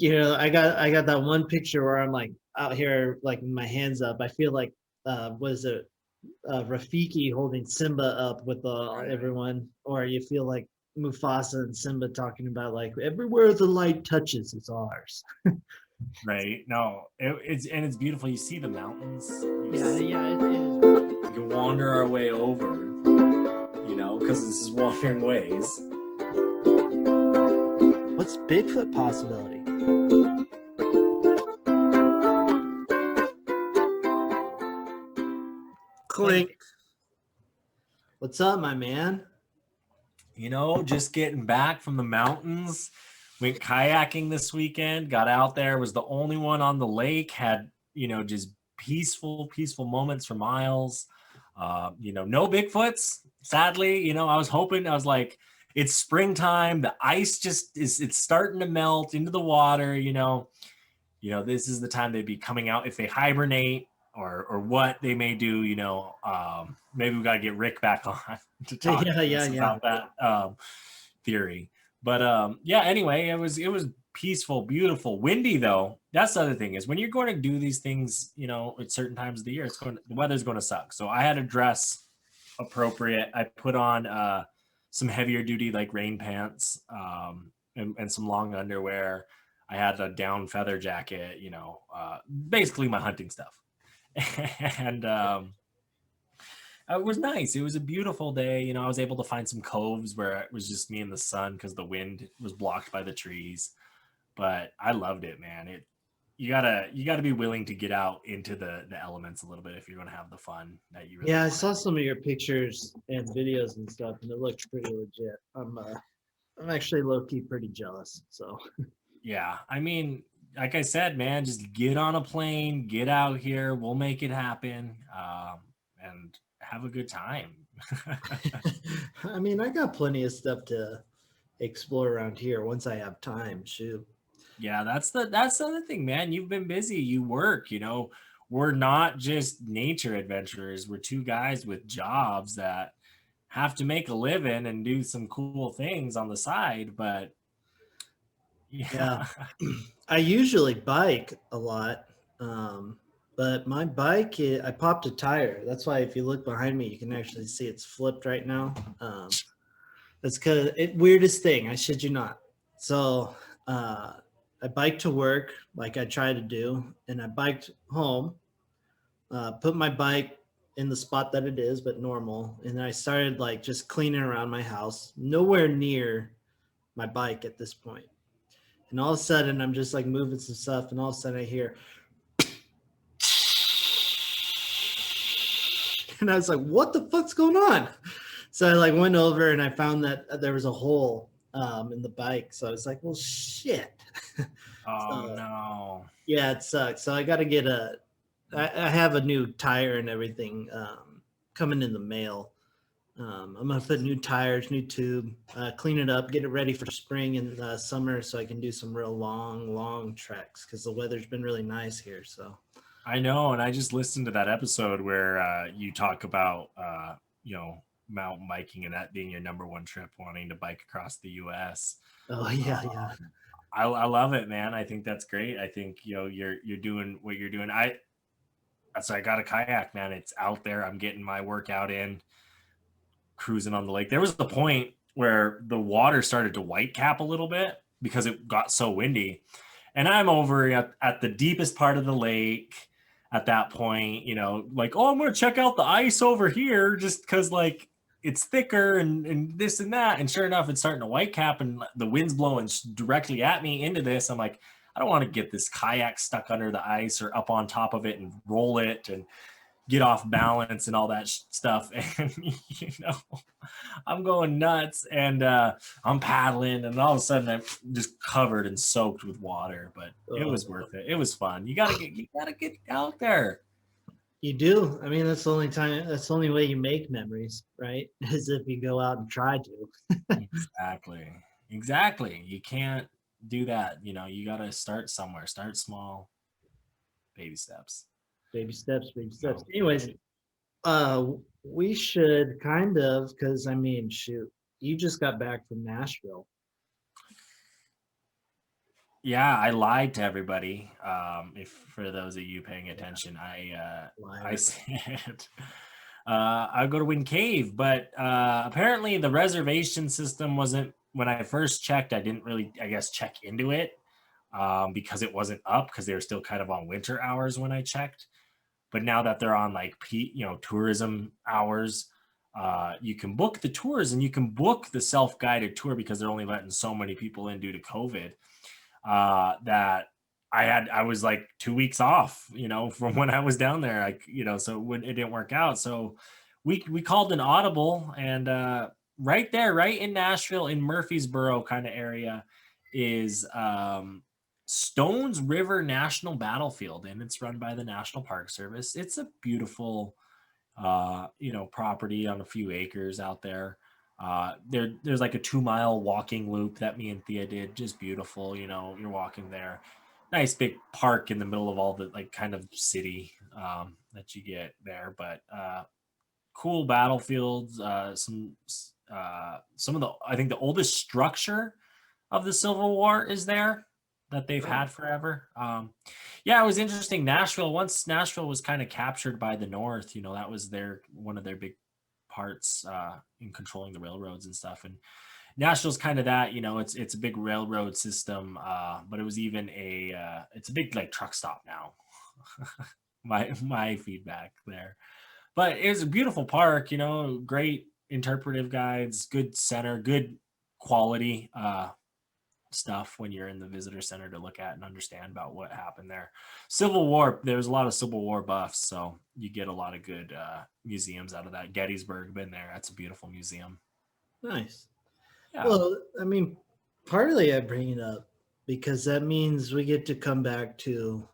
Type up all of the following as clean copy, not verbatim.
I got that one picture where I'm like out here, like with my hands up. I feel like, was it Rafiki holding Simba up with Right. everyone, or you feel like Mufasa and Simba talking about like everywhere the light touches is ours. Right. No, it's beautiful. You see the mountains. Yeah, yeah, it is. We can wander our way over, because this is Wandering Ways. What's Bigfoot possibility? Clink. What's up, my man? Just getting back from the mountains. Went kayaking this weekend. Got out there. Was the only one on the lake. Had just peaceful moments for miles. No Bigfoots. Sadly, I was hoping. I was like, it's springtime. The ice just is. It's starting to melt into the water. This is the time they'd be coming out if they hibernate or what they may do. Maybe we got to get Rick back on to talk Yeah, to yeah, us yeah. about that theory. But yeah, anyway, it was peaceful, beautiful, windy though. That's the other thing is when you're going to do these things, at certain times of the year, the weather's going to suck. So I had to dress appropriate. I put on some heavier duty like rain pants and some long underwear. I had a down feather jacket, basically my hunting stuff. And it was nice. It was a beautiful day. I was able to find some coves where it was just me and the sun because the wind was blocked by the trees. But I loved it, man. You gotta be willing to get out into the elements a little bit if you're gonna have the fun that you really Yeah, I want saw to. some of your pictures and videos and stuff, and it looked pretty legit. I'm actually low key pretty jealous. So Yeah, I mean, like I said, man, just get on a plane, get out here. We'll make it happen, and have a good time. I mean, I got plenty of stuff to explore around here once I have time. Shoot. Yeah, that's the other thing, man. You've been busy. You work. We're not just nature adventurers. We're two guys with jobs that have to make a living and do some cool things on the side. But Yeah. yeah, I usually bike a lot, but my bike, I popped a tire. That's why if you look behind me, you can actually see it's flipped right now. That's because weirdest thing. I shit you not. So uh, I biked to work like I try to do, and I biked home. Put my bike in the spot that it is, but normal, and then I started like just cleaning around my house. Nowhere near my bike at this point. And all of a sudden, I'm just like moving some stuff, and all of a sudden, I hear, and I was like, "What the fuck's going on?" So I like went over, and I found that there was a hole in the bike. So I was like, "Well, shit." oh So no. yeah, it sucks. So I got to get a. I have a new tire and everything coming in the mail. I'm gonna put new tires, new tube, clean it up, get it ready for spring and summer, so I can do some real long treks because the weather's been really nice here. So I know, and I just listened to that episode where you talk about mountain biking and that being your number one trip, wanting to bike across the U.S. oh Uh, yeah, yeah. I love it, man. I think that's great. I think you're doing what you're doing. I got a kayak, man. It's out there. I'm getting my workout in, cruising on the lake. There was the point where the water started to white cap a little bit because it got so windy. And I'm over at the deepest part of the lake at that point, like, oh, I'm going to check out the ice over here just because, like, it's thicker and this and that. And sure enough, it's starting to white cap and the wind's blowing directly at me into this. I'm like, I don't want to get this kayak stuck under the ice or up on top of it and roll it and get off balance and all that stuff. And, I'm going nuts and I'm paddling and all of a sudden I'm just covered and soaked with water, but it was Oh, worth it. It was fun. You gotta get out there. you do. I mean, that's the only time. That's the only way you make memories, right? Is if you go out and try to. Exactly. Exactly. You can't do that. You gotta start somewhere. Start small, baby steps. Baby steps, baby steps. No. Anyways, uh, we should kind of, because I mean, shoot, you just got back from Nashville. Yeah, I lied to everybody. If for those of you paying attention, I Liar. said I'd go to Wind Cave, but apparently the reservation system wasn't. When I first checked, I didn't really, I guess, check into it because it wasn't up because they were still kind of on winter hours when I checked. But now that they're on like tourism hours, you can book the tours and you can book the self-guided tour because they're only letting so many people in due to COVID. That I was like 2 weeks off, from when I was down there, so it didn't work out. So we called an audible, and right there, right in Nashville, in Murfreesboro kind of area, is Stones River National Battlefield, and it's run by the National Park Service. It's a beautiful, property on a few acres out there. There's like a 2 mile walking loop that me and Thea did, just beautiful. You're walking there, nice big park in the middle of all the like kind of city that you get there, but cool battlefields. Some of the, I think the oldest structure of the Civil War is there that they've had forever. Yeah, it was interesting. Nashville, once Nashville was kind of captured by the North, that was one of their big parts in controlling the railroads and stuff. And Nashville's kind of that, it's a big railroad system, but it was even it's a big like truck stop now. my feedback there, but it was a beautiful park, great interpretive guides, good center, good quality stuff when you're in the visitor center to look at and understand about what happened there. Civil War, there's a lot of Civil War buffs, so you get a lot of good museums out of that. Gettysburg, been there, that's a beautiful museum. Nice. Yeah. Well, I mean, partly I bring it up because that means we get to come back to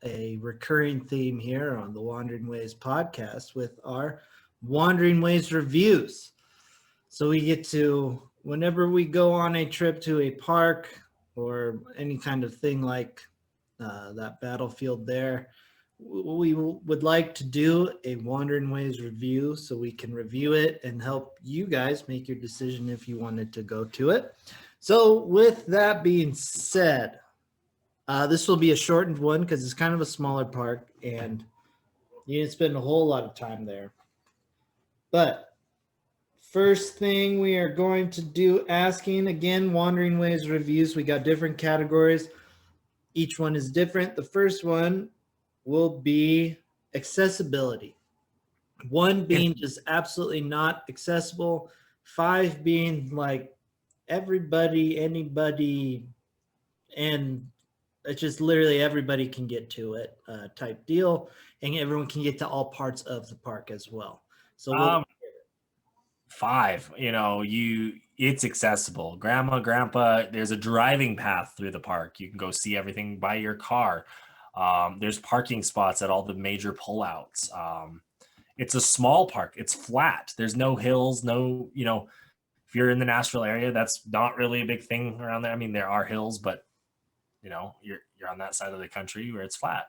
a recurring theme here on the Wandering Ways podcast with our Wandering Ways reviews. So we get to, whenever we go on a trip to a park or any kind of thing like that battlefield there, we would like to do a Wandering Ways review so we can review it and help you guys make your decision if you wanted to go to it. So with that being said, this will be a shortened one because it's kind of a smaller park and you didn't spend a whole lot of time there. But first thing we are going to do, asking again, Wandering Ways reviews. We got different categories. Each one is different. The first one will be accessibility. 1 being just absolutely not accessible. 5 being like everybody, anybody, and it's just literally everybody can get to it type deal. And everyone can get to all parts of the park as well. So 5, it's accessible. Grandma, grandpa, there's a driving path through the park. You can go see everything by your car. There's parking spots at all the major pullouts. It's a small park. It's flat. There's no hills, if you're in the Nashville area, that's not really a big thing around there. I mean, there are hills, but you're on that side of the country where it's flat.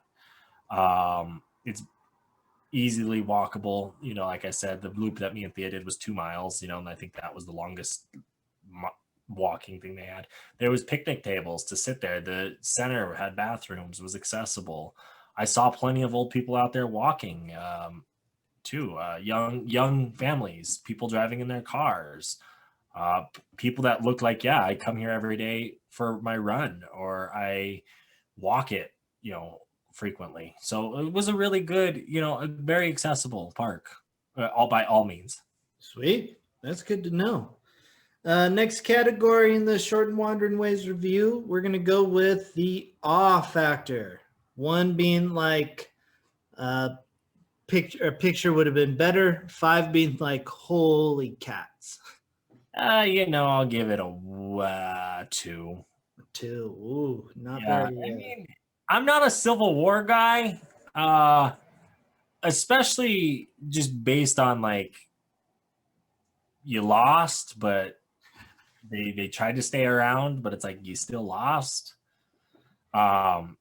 It's easily walkable. Like I said, the loop that me and Thea did was 2 miles, and I think that was the longest walking thing they had. There was picnic tables to sit there. The center had bathrooms, was accessible. I saw plenty of old people out there walking too, young families, people driving in their cars, people that look like, yeah, I come here every day for my run or I walk it, frequently. So it was a really good, a very accessible park, all by all means. Sweet. That's good to know. Next category in the Short and Wandering Ways review, we're going to go with the awe factor. 1 being like picture would have been better. 5 being like holy cats. I'll give it a 2. 2. Ooh, not Yeah, very. I mean, I'm not a Civil War guy, especially just based on like you lost, but they tried to stay around, but it's like you still lost. And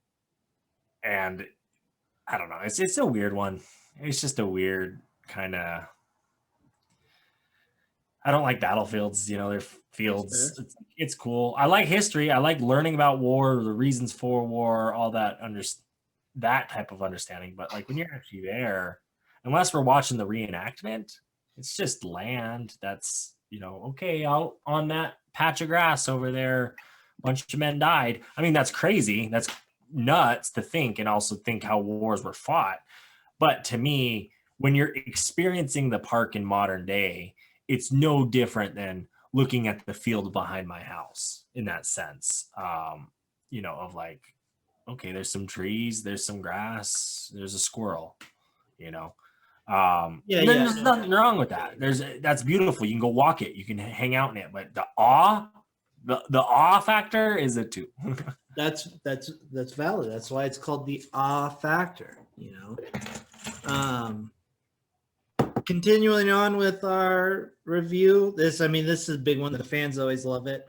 I don't know. It's a weird one. It's just a weird kind of. I don't like battlefields. You know, they're That's fair. fields. It's cool. I like history. I like learning about war, the reasons for war, all that that type of understanding. But like when you're actually there, unless we're watching the reenactment, it's just land. That's okay, out on that patch of grass over there, a bunch of men died. I mean, that's crazy. That's nuts to think, and also think how wars were fought. But to me, when you're experiencing the park in modern day, it's no different than looking at the field behind my house in that sense. Of like, okay, there's some trees, there's some grass, there's a squirrel, you know. Yeah, And then yeah, there's no, nothing wrong with that. That's beautiful. You can go walk it, you can hang out in it, but the awe factor is a 2. that's valid. That's why it's called the awe factor. Continuing on with our review, this is a big one. The fans always love it.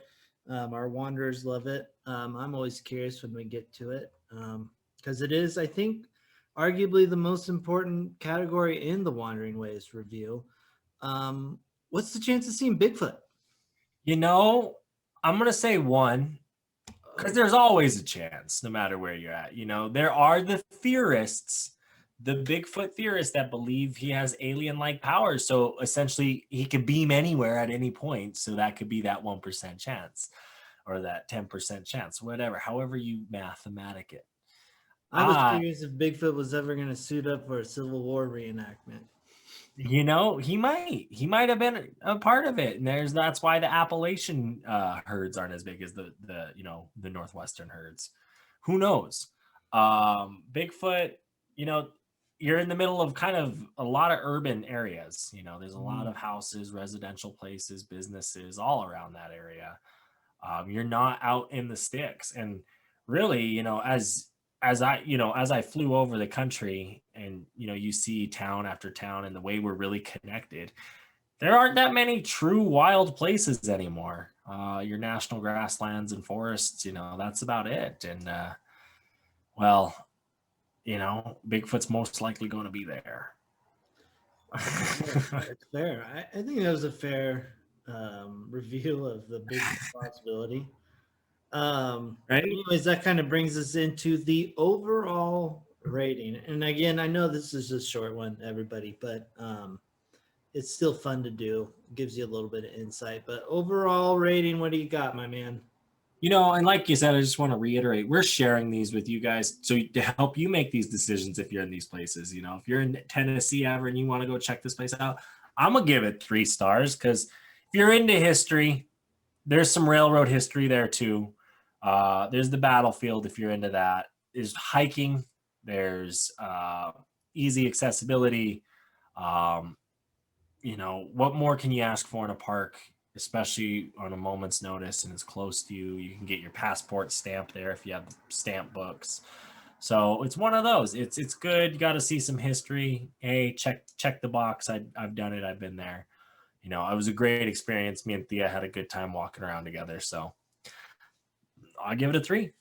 Our wanderers love it. I'm always curious when we get to it, because it is, I think, arguably the most important category in the Wandering Ways review. What's the chance of seeing Bigfoot? I'm gonna say 1, because there's always a chance, no matter where you're at. There are the theorists, the Bigfoot theorists, that believe he has alien-like powers. So essentially, he could beam anywhere at any point. So that could be that 1% chance, or that 10% chance, whatever. However you mathematic it. I was curious if Bigfoot was ever going to suit up for a Civil War reenactment. He might have been a part of it, and that's why the Appalachian herds aren't as big as the Northwestern herds. Who knows? Bigfoot, you're in the middle of kind of a lot of urban areas. There's a lot of houses, residential places, businesses all around that area. You're not out in the sticks, and really, as I flew over the country, and you see town after town, and the way we're really connected, there aren't that many true wild places anymore. Your national grasslands and forests, that's about it. And well, Bigfoot's most likely going to be there. That's fair. I think that was a fair review of the big responsibility. Right? Anyways, that kind of brings us into the overall rating. And again, I know this is a short one, everybody, but it's still fun to do. It gives you a little bit of insight. But overall rating, what do you got, my man? And like you said, I just want to reiterate, we're sharing these with you guys so to help you make these decisions if you're in these places. If you're in Tennessee ever and you want to go check this place out, I'm going to give it 3 stars, because if you're into history, there's some railroad history there too. There's the battlefield if you're into that. There's hiking. There's easy accessibility. What more can you ask for in a park, especially on a moment's notice, and it's close to you? You can get your passport stamped there if you have stamp books. So it's one of those. It's good. You got to see some history. Hey, check the box. I've done it. I've been there. It was a great experience. Me and Thea had a good time walking around together. So I'll give it a 3.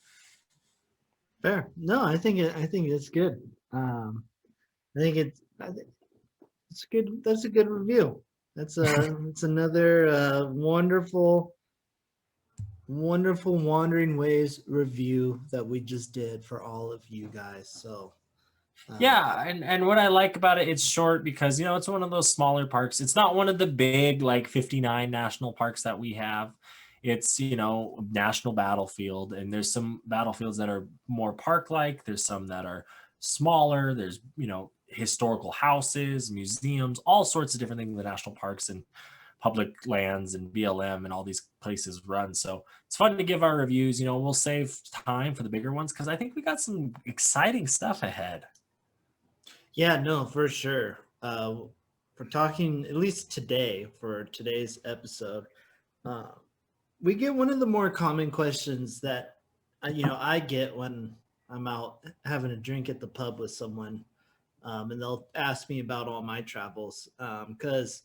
Fair. No, I think it's good. I think it's good. That's a good review. It's another wonderful Wandering Ways review that we just did for all of you guys. So yeah, and what I like about it, it's short because it's one of those smaller parks. It's not one of the big, like, 59 national parks that we have. It's national battlefield, and there's some battlefields that are more park-like. There's some that are smaller. There's historical houses, museums, all sorts of different things in the national parks and public lands and BLM and all these places run. So it's fun to give our reviews. We'll save time for the bigger ones because I think we got some exciting stuff ahead. Yeah, no, for sure. For talking, at least today, for today's episode, we get one of the more common questions that I get when I'm out having a drink at the pub with someone, and they'll ask me about all my travels, because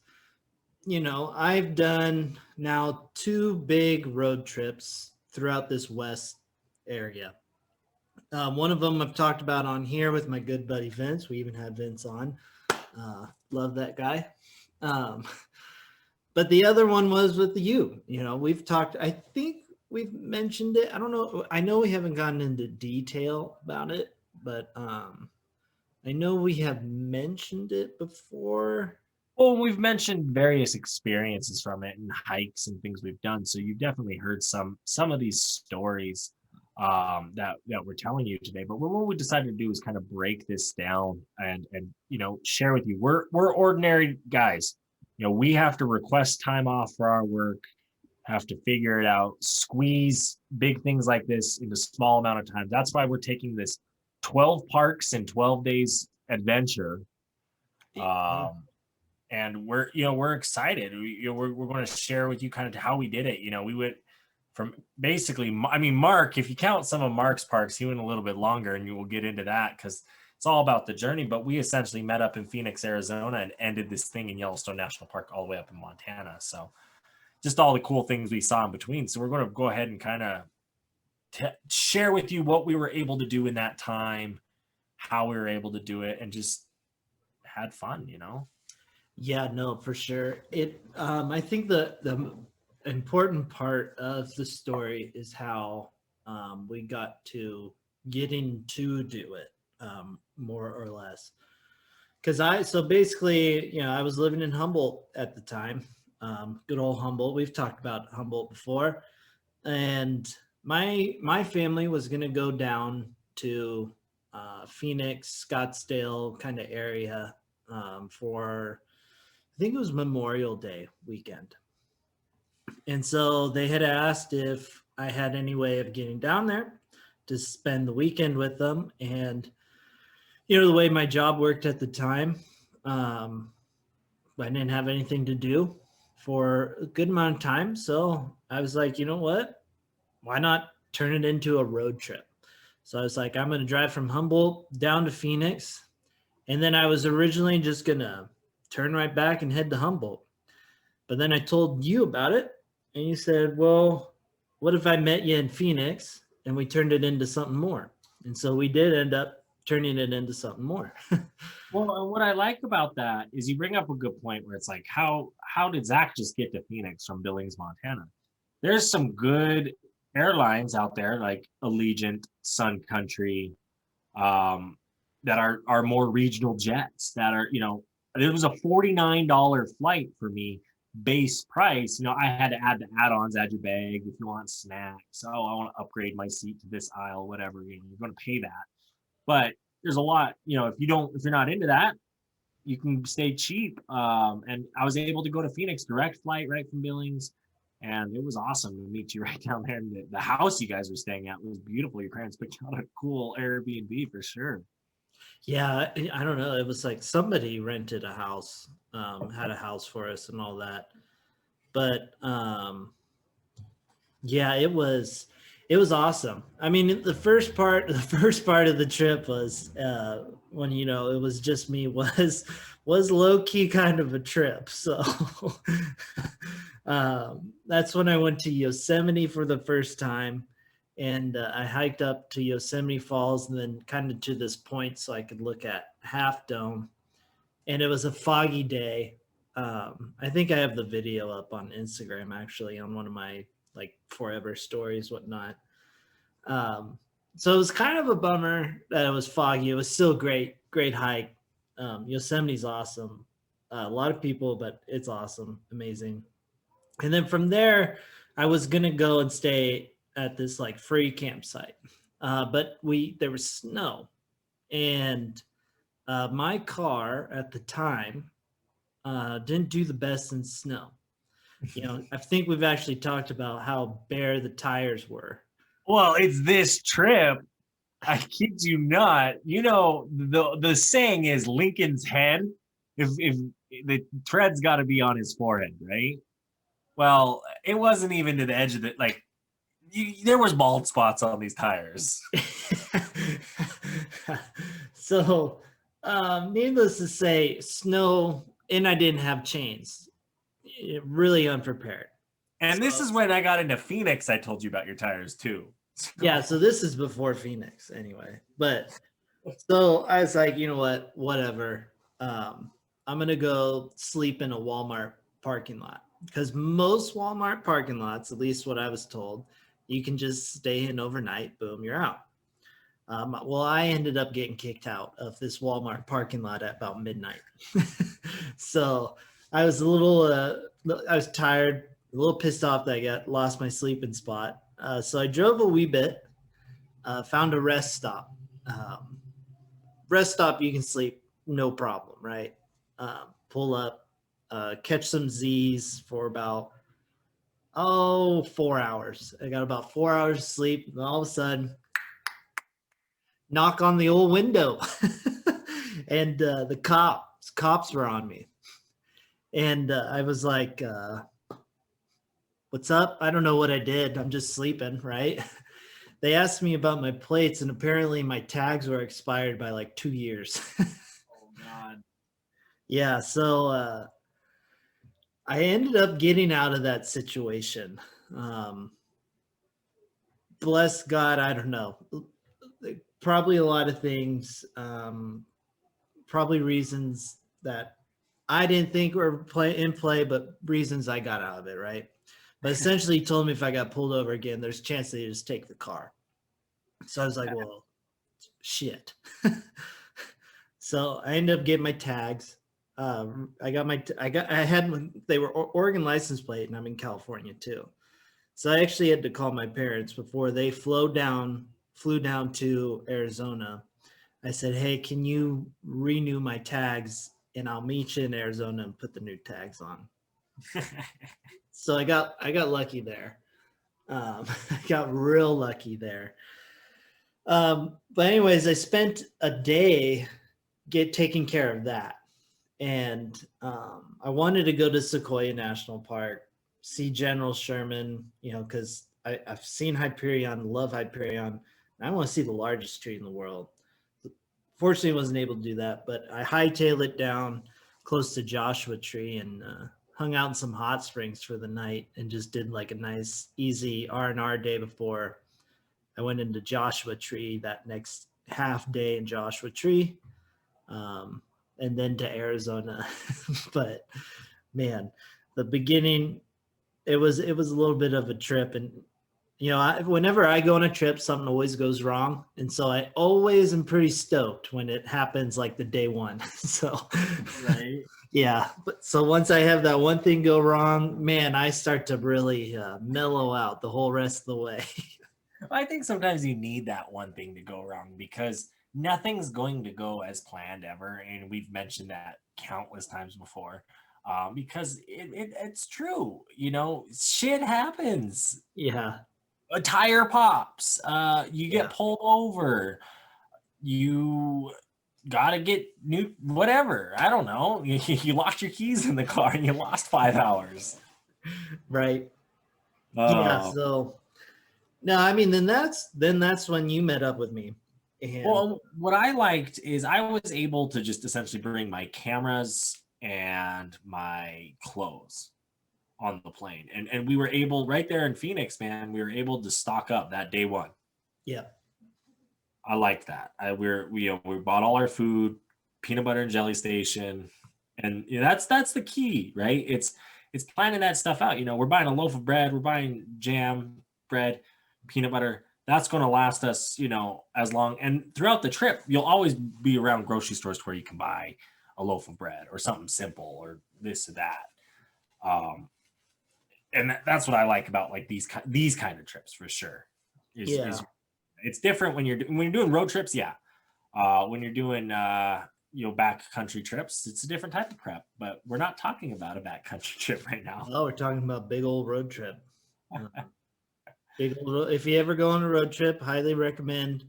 I've done now 2 big road trips throughout this west area. One of them I've talked about on here with my good buddy Vince. We even had Vince on. Love that guy. but the other one was with you. You know, we've talked. I think we've mentioned it. I don't know. I know we haven't gotten into detail about it, but I know we have mentioned it before. Well, we've mentioned various experiences from it and hikes and things we've done. So you've definitely heard some of these stories that we're telling you today. But what we decided to do is kind of break this down and share with you. We're ordinary guys. You know, we have to request time off for our work, have to figure it out, squeeze big things like this into small amount of time. That's why we're taking this 12 parks and 12 days adventure. And we're excited. We're going to share with you kind of how we did it. You know, we went from basically, I mean, Mark, if you count some of Mark's parks, he went a little bit longer, and you will get into that because it's all about the journey. But we essentially met up in Phoenix, Arizona, and ended this thing in Yellowstone National Park all the way up in Montana. So just all the cool things we saw in between. So we're going to go ahead and kind of share with you what we were able to do in that time, how we were able to do it, and just had fun, you know? Yeah, no, for sure. I think the important part of the story is how we got to getting to do it, more or less. So basically, I was living in Humboldt at the time, good old Humboldt. We've talked about Humboldt before, and my family was going to go down to Phoenix, Scottsdale kind of area for, I think it was Memorial Day weekend. And so they had asked if I had any way of getting down there to spend the weekend with them. And, the way my job worked at the time, I didn't have anything to do for a good amount of time. So I was like, you know what? Why not turn it into a road trip? So I was like, I'm going to drive from Humboldt down to Phoenix. And then I was originally just going to turn right back and head to Humboldt. But then I told you about it, and you said, well, what if I met you in Phoenix and we turned it into something more? And so we did end up turning it into something more. Well, what I like about that is you bring up a good point where it's like, how did Zach just get to Phoenix from Billings, Montana? There's some good airlines out there like Allegiant, Sun Country, that are more regional jets that are, it was a $49 flight for me, base price. I had to add the add-ons, add your bag if you want snacks. Oh, I want to upgrade my seat to this aisle, whatever. You're going to pay that. But there's a lot, if you're not into that, you can stay cheap. And I was able to go to Phoenix, direct flight right from Billings. And it was awesome to meet you right down there. And the house you guys were staying at was beautiful. Your parents picked out a cool Airbnb for sure. Yeah, I don't know. It was like somebody rented a house, had a house for us and all that. But yeah, it was awesome. I mean, the first part of the trip was when it was just me, was low key kind of a trip. So that's when I went to Yosemite for the first time, and I hiked up to Yosemite Falls and then kind of to this point so I could look at Half Dome. And it was a foggy day. I think I have the video up on Instagram, actually, on one of my like forever stories, whatnot. So it was kind of a bummer that it was foggy. It was still great hike. Yosemite's awesome. A lot of people, but it's awesome, amazing. And then from there, I was gonna go and stay at this like free campsite, but there was snow, and my car at the time didn't do the best in snow. I think we've actually talked about how bare the tires were. Well, it's this trip. I kid you not. The saying is Lincoln's head. If the tread's got to be on his forehead, right? Well, it wasn't even to the edge of there was bald spots on these tires. So, needless to say, snow, and I didn't have chains. Really unprepared. And this is when I got into Phoenix. I told you about your tires too. Yeah, so this is before Phoenix anyway. But so I was like, you know what, whatever. I'm gonna go sleep in a Walmart parking lot because most Walmart parking lots, at least what I was told, you can just stay in overnight. Boom, you're out. Well, I ended up getting kicked out of this Walmart parking lot at about midnight. So I was a little, I was tired, a little pissed off that I lost my sleeping spot. So I drove a wee bit, found a rest stop. Rest stop, you can sleep, no problem, right? Pull up, catch some Z's for about 4 hours. I got about 4 hours of sleep, and all of a sudden, knock on the old window, and the cops were on me, and I was like, "What's up?" I don't know what I did. I'm just sleeping, right? They asked me about my plates, and apparently my tags were expired by like 2 years. Oh God. Yeah, so I ended up getting out of that situation. Um, Bless God, I don't know. Probably a lot of things. Probably reasons that I didn't think were in play, but reasons I got out of it, right? But essentially, he told me if I got pulled over again, there's a chance they just take the car. So I was like, well, shit. So I ended up getting my tags. They were Oregon license plate, and I'm in California too. So I actually had to call my parents before they flew down to Arizona. I said, "Hey, can you renew my tags and I'll meet you in Arizona and put the new tags on." So I got lucky there. I got real lucky there. But anyways, I spent a day taking care of that, and I wanted to go to Sequoia National Park, see General Sherman, because I've seen Hyperion, love Hyperion, and I want to see the largest tree in the world. Fortunately, I wasn't able to do that, but I hightailed it down close to Joshua Tree and hung out in some hot springs for the night and just did like a nice, easy R&R day before I went into Joshua Tree that next half day in Joshua Tree, and then to Arizona. But man, the beginning, it was a little bit of a trip, and whenever I go on a trip, something always goes wrong, and so I always am pretty stoked when it happens, like the day one. So, Right. yeah. But so once I have that one thing go wrong, man, I start to really mellow out the whole rest of the way. I think sometimes you need that one thing to go wrong because nothing's going to go as planned ever, and we've mentioned that countless times before. Because it's true, shit happens. Yeah, A tire pops, you yeah, get pulled over, you gotta get new whatever. I don't know. You lost your keys in the car and you lost 5 hours. right. Yeah. Oh, So no, I mean, then that's when you met up with me, and well, what I liked is I was able to just essentially bring my cameras and my clothes on the plane, and we were able right there in Phoenix, man. We were able to stock up that day one. yeah, I liked that. We bought all our food, peanut butter and jelly station, and that's the key, right? It's planning that stuff out. We're buying a loaf of bread, we're buying jam, bread, peanut butter. That's going to last us, as long. And throughout the trip, you'll always be around grocery stores where you can buy a loaf of bread or something simple or this or that. Um, and that's what I like about like these kind of trips for sure. yeah, Is it's different when you're doing road trips, yeah. When you're doing backcountry trips, it's a different type of prep. But we're not talking about a backcountry trip right now. oh, we're talking about big old road trip. If you ever go on a road trip, highly recommend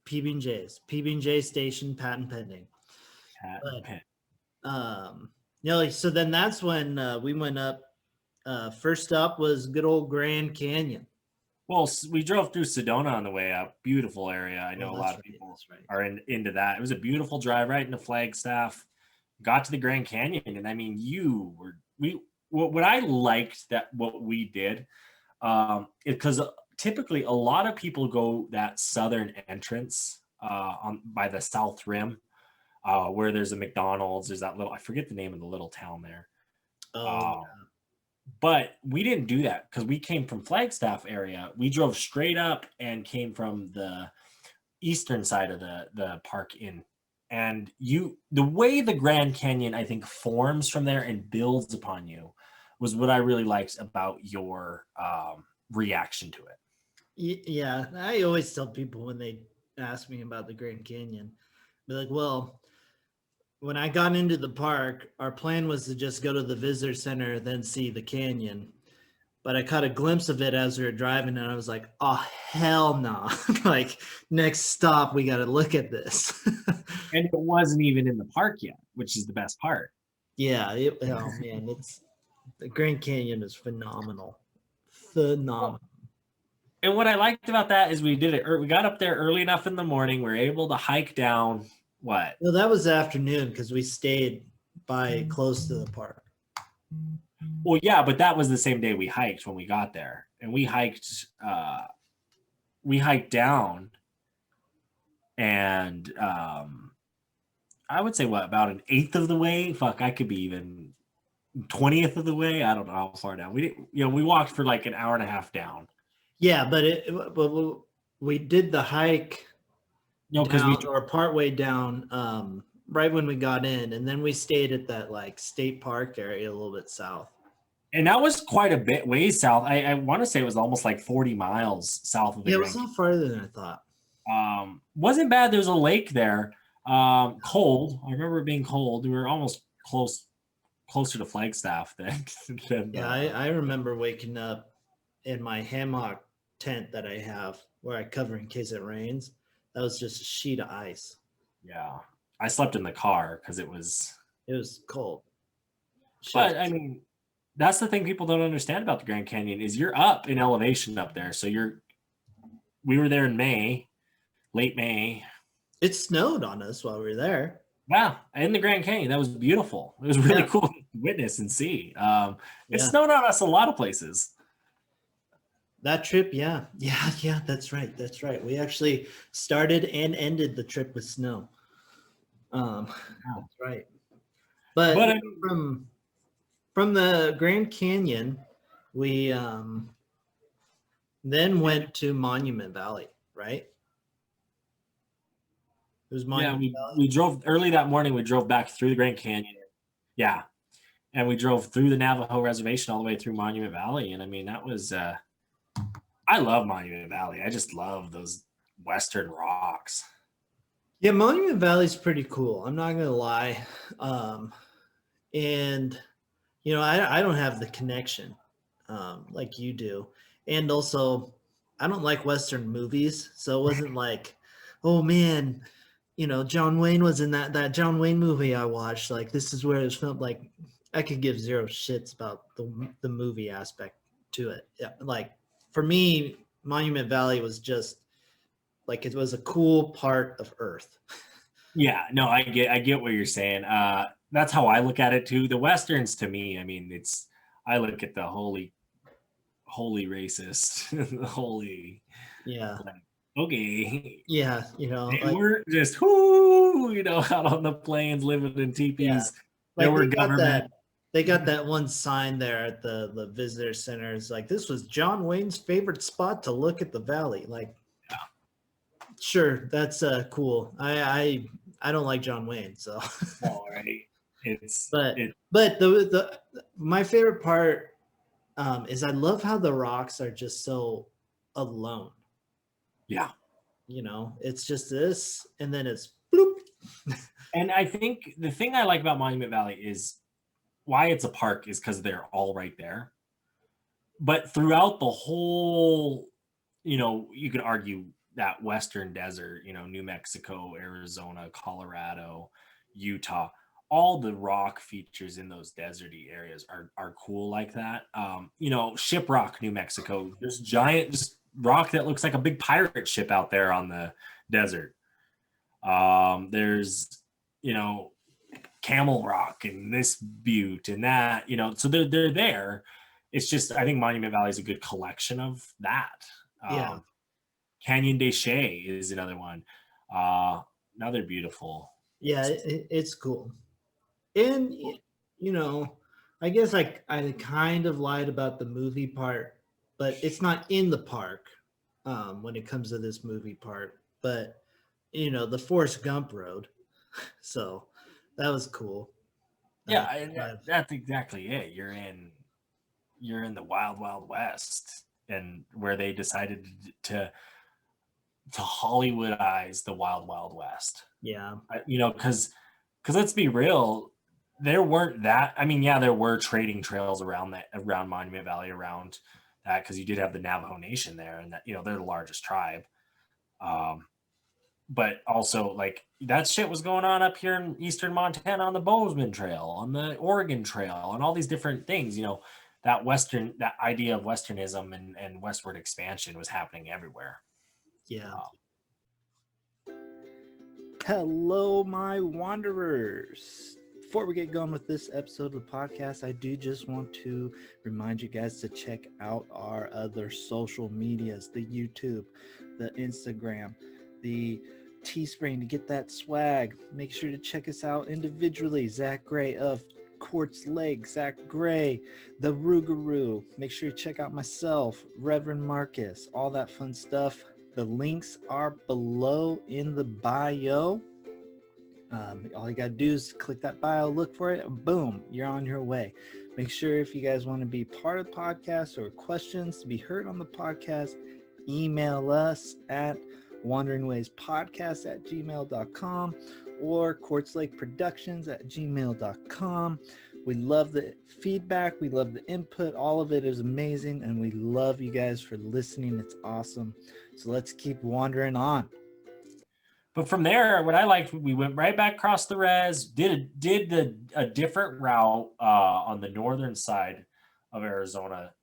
PB&J station, patent pending. Cat and But pen. so then that's when we went up. First up was good old Grand Canyon. Well, we drove through Sedona on the way up. Beautiful area. I know Oh, a that's lot of right. people That's right. are into that. It was a beautiful drive right into Flagstaff. Got to the Grand Canyon, and I mean, what I liked that what we did, because typically a lot of people go that southern entrance on by the South Rim, where there's a McDonald's. There's that little, I forget the name of the little town there. Oh, Um, yeah. But we didn't do that because we came from Flagstaff area. We drove straight up and came from the eastern side of the park in. And the way the Grand Canyon, I think, forms from there and builds upon you was what I really liked about your reaction to it. Yeah, I always tell people when they ask me about the Grand Canyon, be like, well, when I got into the park, our plan was to just go to the visitor center, then see the canyon. But I caught a glimpse of it as we were driving, and I was like, oh, hell no. Like, next stop, we got to look at this. And it wasn't even in the park yet, which is the best part. Yeah. Oh, man. The Grand Canyon is phenomenal. Phenomenal. And what I liked about that is we got up there early enough in the morning. We were able to hike down what? Well, that was afternoon because we stayed by close to the park. Well, yeah, but that was the same day we hiked when we got there. And we hiked down, and I would say about an eighth of the way. Fuck, I could be even 20th of the way. I don't know how far down. We walked for like an hour and a half down. Yeah, but we did the hike. No, because we were partway down right when we got in, and then we stayed at that like state park area a little bit south. And that was quite a bit ways south. I want to say it was almost like 40 miles south of the. Yeah, it was a little farther than I thought. Wasn't bad. There was a lake there. Cold. I remember it being cold. We were almost closer to Flagstaff than Yeah, I remember waking up in my hammock tent that I have where I cover in case it rains. That was just a sheet of ice. Yeah. I slept in the car because it was cold. But I mean, that's the thing people don't understand about the Grand Canyon is you're up in elevation up there. So we were there in May, late May. It snowed on us while we were there. Wow. In the Grand Canyon. That was beautiful. It was really cool to witness and see. It snowed on us a lot of places. That trip, yeah, that's right. We actually started and ended the trip with snow. That's right. But from the Grand Canyon, we then went to Monument Valley, right? It was Monument Valley. We drove early that morning. We drove back through the Grand Canyon. Yeah. And we drove through the Navajo Reservation all the way through Monument Valley. And I mean, that was, I love Monument Valley. I just love those Western rocks. Yeah, Monument Valley's pretty cool. I'm not going to lie. And, I don't have the connection like you do. And also, I don't like Western movies. So it wasn't like, oh, man, John Wayne was in that John Wayne movie I watched. Like, this is where it was filmed. Like, I could give zero shits about the movie aspect to it. Yeah, like, for me, Monument Valley was just like it was a cool part of Earth. Yeah, no, I get what you're saying. That's how I look at it too. The Westerns, to me, I mean, I look at the holy racist, the holy. Yeah. Like, okay. Yeah, we're just out on the plains living in teepees. Yeah. There were government. They got that one sign there at the visitor center. It's like, this was John Wayne's favorite spot to look at the valley. Like, yeah. Sure, that's cool. I don't like John Wayne, so. All right. But my favorite part is I love how the rocks are just so alone. Yeah. It's just this, and then it's bloop. And I think the thing I like about Monument Valley is why it's a park is because they're all right there. But throughout the whole, you could argue that Western desert, New Mexico, Arizona, Colorado, Utah, all the rock features in those deserty areas are cool like that. Shiprock, New Mexico, there's giant just rock that looks like a big pirate ship out there on the desert. There's, Camel Rock and this butte and that, so they're there. It's just, I think Monument Valley is a good collection of that. Yeah. Canyon de Chelly is another one. Another beautiful. Yeah, it's cool. And, I guess I kind of lied about the movie part, but it's not in the park when it comes to this movie part. But the Forrest Gump Road, so that was cool. Yeah, Drive. that's exactly it. You're in the wild wild west, and where they decided to Hollywoodize the wild wild west. Yeah, Because let's be real, there weren't that. I mean, yeah, there were trading trails around Monument Valley around that, because you did have the Navajo Nation there, and that they're the largest tribe. Um, but also, like, that shit was going on up here in eastern Montana on the Bozeman Trail, on the Oregon Trail, and all these different things. That idea of Westernism and westward expansion was happening everywhere. yeah. Uh, Hello, my wanderers. Before we get going with this episode of the podcast, I do just want to remind you guys to check out our other social medias, the YouTube, the Instagram, the Teespring to get that swag. Make sure to check us out individually. Zach Gray of Quartz Lake, Zach Gray, the Rougarou. Make sure you check out myself, Reverend Marcus, all that fun stuff. The links are below in the bio. All you got to do is click that bio, look for it, and boom, you're on your way. Make sure if you guys want to be part of the podcast or questions to be heard on the podcast, email us at wanderingwayspodcast@gmail.com or quartzlakeproductions@gmail.com. We love the feedback. We love the input. All of it is amazing. And we love you guys for listening. It's awesome. So let's keep wandering on. But from there, what I liked, we went right back across the res, did a different route on the northern side of Arizona,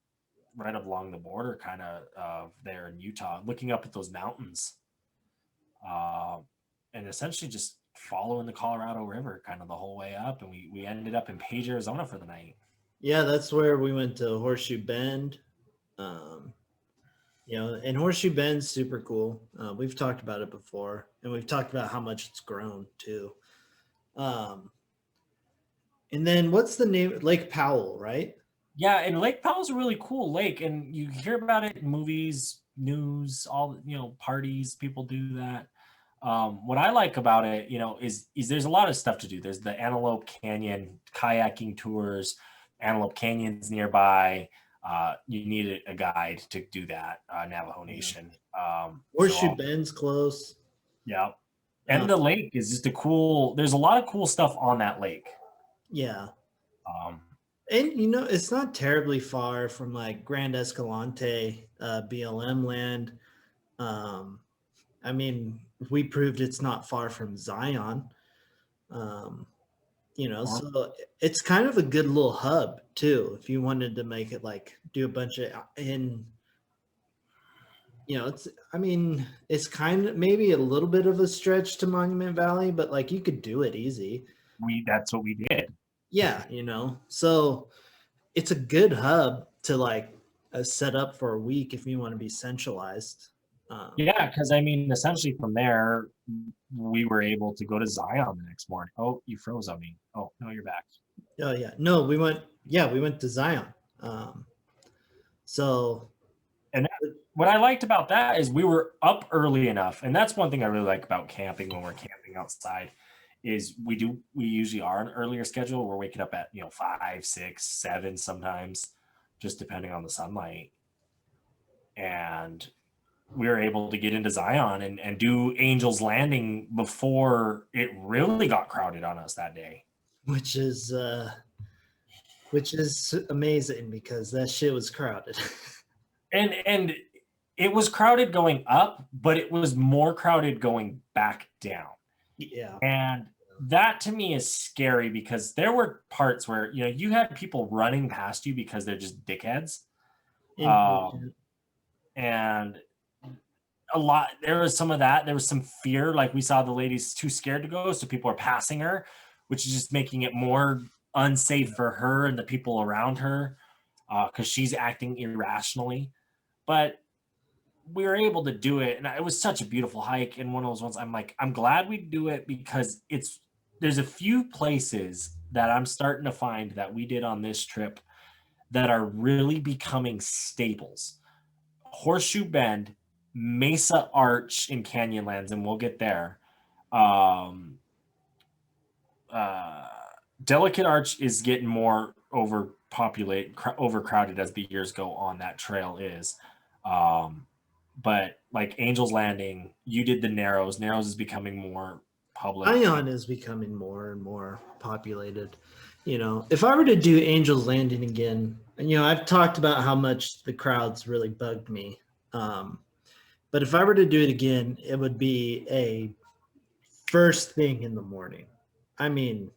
right up along the border, kind of there in Utah, looking up at those mountains, and essentially just following the Colorado River kind of the whole way up, and we ended up in Page, Arizona for the night. Yeah, that's where we went to Horseshoe Bend. And Horseshoe Bend's super cool. We've talked about it before, and we've talked about how much it's grown too. And then what's the name? Lake Powell, right? Yeah, and Lake Powell's a really cool lake, and you hear about it in movies, news, all parties. People do that. What I like about it, is there's a lot of stuff to do. There's the Antelope Canyon kayaking tours. Antelope Canyon's nearby. You need a guide to do that. Navajo Nation. Horseshoe Bend's close. Yeah, and the lake is just there's a lot of cool stuff on that lake. Yeah. And it's not terribly far from like Grand Escalante, BLM land. I mean, we proved it's not far from Zion. So it's kind of a good little hub too. If you wanted to make it like do a bunch of it's kind of maybe a little bit of a stretch to Monument Valley, but like you could do it easy. That's what we did. Yeah, so it's a good hub to like set up for a week if you want to be centralized. Yeah, because essentially from there, we were able to go to Zion the next morning. Oh, you froze on me. Oh, no, you're back. Oh yeah, no, we went to Zion. And what I liked about that is we were up early enough, and that's one thing I really like about camping when we're camping outside. Is we usually are an earlier schedule. We're waking up at 5, 6, 7 sometimes, just depending on the sunlight. And we were able to get into Zion and do Angel's Landing before it really got crowded on us that day. Which is amazing because that shit was crowded. and it was crowded going up, but it was more crowded going back down. Yeah. And that to me is scary because there were parts where you had people running past you because they're just dickheads. And a lot, there was some of that. There was some fear, like we saw the lady's too scared to go, so people are passing her, which is just making it more unsafe for her and the people around her, because she's acting irrationally. But we were able to do it, and it was such a beautiful hike. And one of those ones, I'm glad we do it because there's a few places that I'm starting to find that we did on this trip that are really becoming staples. Horseshoe Bend, Mesa Arch in Canyonlands, and we'll get there. Um, uh, Delicate Arch is getting more overcrowded as the years go on. That trail is. But like Angel's Landing, you did the Narrows. Narrows is becoming more public. Zion is becoming more and more populated. You know, if I were to do Angel's Landing again, and you know, I've talked about how much the crowds really bugged me. But if I were to do it again, it would be a first thing in the morning. I mean,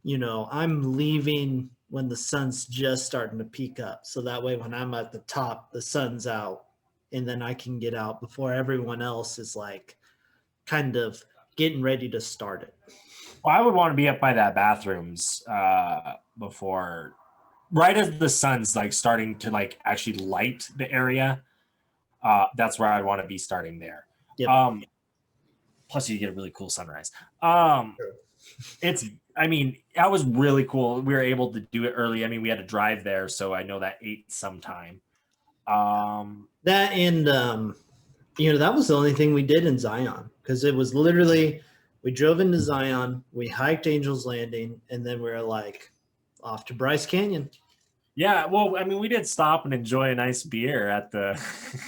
you know, I'm leaving when the sun's just starting to peak up. So that way, when I'm at the top, the sun's out, and then I can get out before everyone else is like kind of getting ready to start it. Well, I would want to be up by that bathrooms before, right as the sun's like starting to like actually light the area. That's where I'd want to be starting there. Yep. Plus, you get a really cool sunrise. Sure. I mean, that was really cool. We were able to do it early. I mean, we had to drive there, so I know that ate some time. That and you know, that was the only thing we did in Zion, because it was literally we drove into Zion, we hiked Angel's Landing, and then we were like off to Bryce Canyon. Yeah, well, I mean, we did stop and enjoy a nice beer at the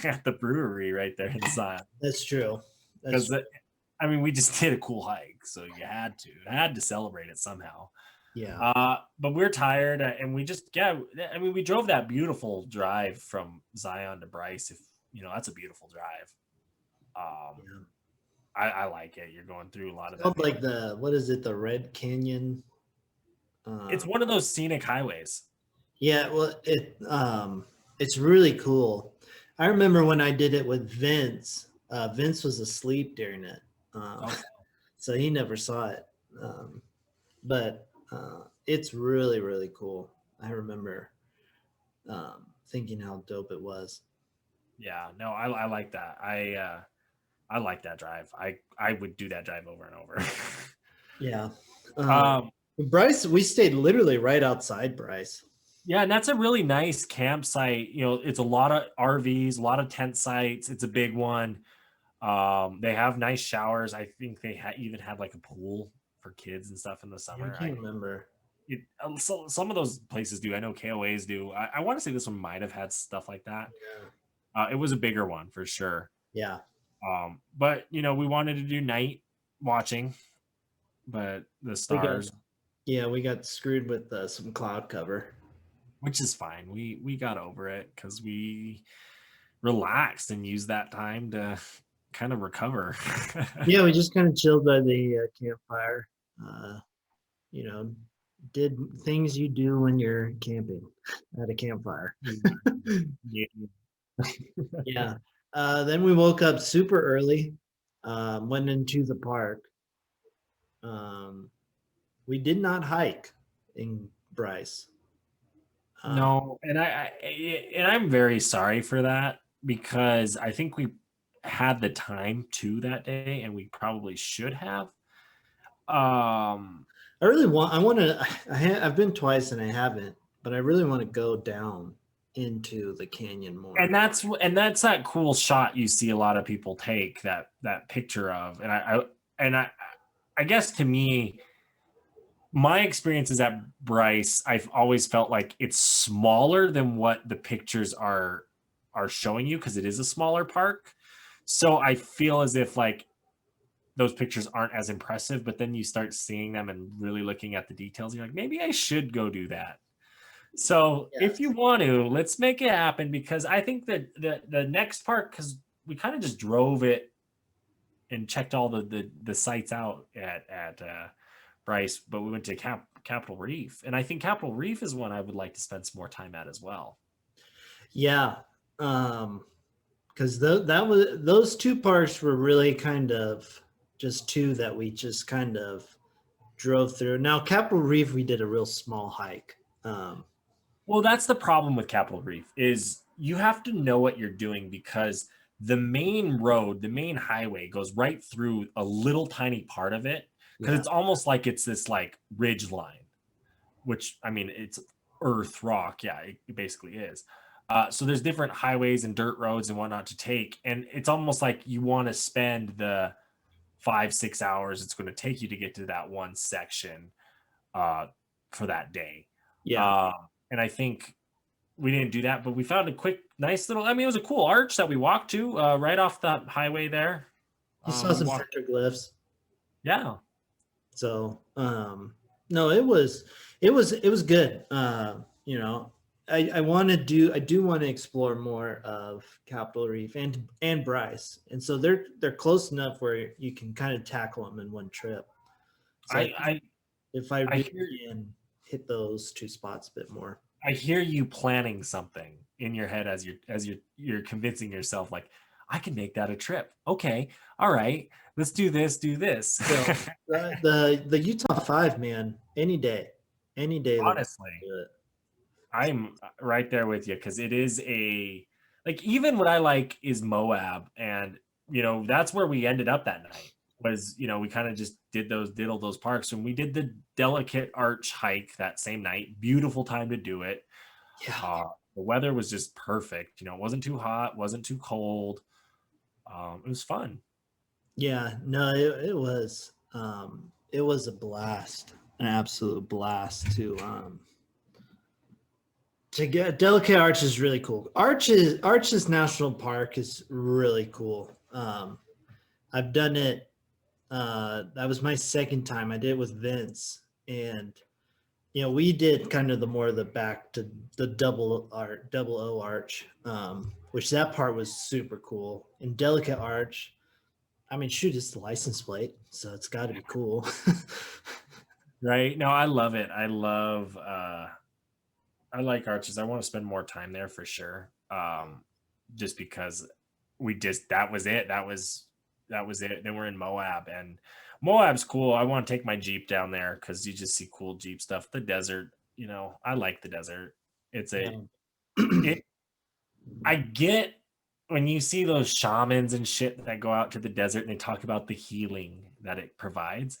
at the brewery right there in Zion. That's true. Because I mean, we just did a cool hike, so you had to celebrate it somehow. Yeah. But we're tired, and we just I mean, we drove that beautiful drive from Zion to Bryce. If you know, that's a beautiful drive. Yeah. I like it. You're going through a lot of Called that. like the what is it? The Red Canyon. It's one of those scenic highways. Yeah, well, it's really cool. I remember when I did it with Vince. Vince was asleep during it, so he never saw it. But it's really really cool. I remember thinking how dope it was. Yeah, no, I like that. I like that drive. I would do that drive over and over. Yeah. um, Bryce, we stayed literally right outside Bryce. Yeah, and that's a really nice campsite. You know, it's a lot of RVs, a lot of tent sites. It's a big one. They have nice showers. I think they even had like a pool for kids and stuff in the summer. I can't remember. So some of those places do. I know KOAs do. I want to say this one might have had stuff like that. Yeah. It was a bigger one for sure. Yeah. But you know, we wanted to do night watching, but the stars. We got screwed with some cloud cover. Which is fine. We got over it because we relaxed and used that time to kind of recover. Yeah, we just kind of chilled by the campfire. You know, did things you do when you're camping at a campfire. Yeah. Yeah. Then we woke up super early, went into the park. We did not hike in Bryce. No, and I'm very sorry for that because I think we had the time to that day and we probably should have. I've been twice and I haven't, but I really want to go down into the canyon more. And that's that cool shot you see a lot of people take that picture of. And I guess to me, my experiences at Bryce, I've always felt like it's smaller than what the pictures are showing you because it is a smaller park. So I feel as if like those pictures aren't as impressive, but then you start seeing them and really looking at the details. You're like, maybe I should go do that. So if you want to, let's make it happen because I think that the next park, because we kind of just drove it and checked all the sites out at Bryce, but we went to Capitol Reef, and I think Capitol Reef is one I would like to spend some more time at as well. Yeah, because those two parks were really kind of just two that we just kind of drove through. Now Capitol Reef, we did a real small hike. Well, that's the problem with Capitol Reef is you have to know what you're doing because the main road, the main highway goes right through a little tiny part of it because it's almost like it's this like ridge line. which I mean, it's earth rock. Yeah, it basically is. So there's different highways and dirt roads and whatnot to take. And it's almost like you want to spend the 5-6 hours it's going to take you to get to that one section uh, for that day. Yeah. And I think we didn't do that, but we found a quick, nice little, I mean, it was a cool arch that we walked to right off that highway there. You saw We some walked, petroglyphs. yeah. So no, it was good. You know, I do want to explore more of Capitol Reef and Bryce. And so they're close enough where you can kind of tackle them in one trip. So I, if I I really hear, can hit those two spots a bit more. I hear you planning something in your head as you're convincing yourself like I can make that a trip. Okay, all right, let's do this, do this. So the Utah 5, man, any day that we Honestly, do it. I'm right there with you because it is a like even what I like is Moab, and that's where we ended up that night. Was we kind of just did all those parks, and we did the Delicate Arch hike that same night. Beautiful time to do it. Yeah. The weather was just perfect. It wasn't too hot, wasn't too cold. It was fun. Yeah, no, it was a blast, an absolute blast to get. Delicate Arch is really cool. Arches National Park is really cool. I've done it. That was my second time. I did it with Vince, and we did kind of the back to the double O arch, which that part was super cool. And Delicate Arch, I mean, shoot, it's the license plate, so it's got to be cool. Right? No, I love it. I like arches. I want to spend more time there for sure. Just because that was it. That was it. Then we're in Moab, and Moab's cool. I want to take my Jeep down there because you just see cool Jeep stuff. The desert, I like the desert. I get when you see those shamans and shit that go out to the desert and they talk about the healing that it provides.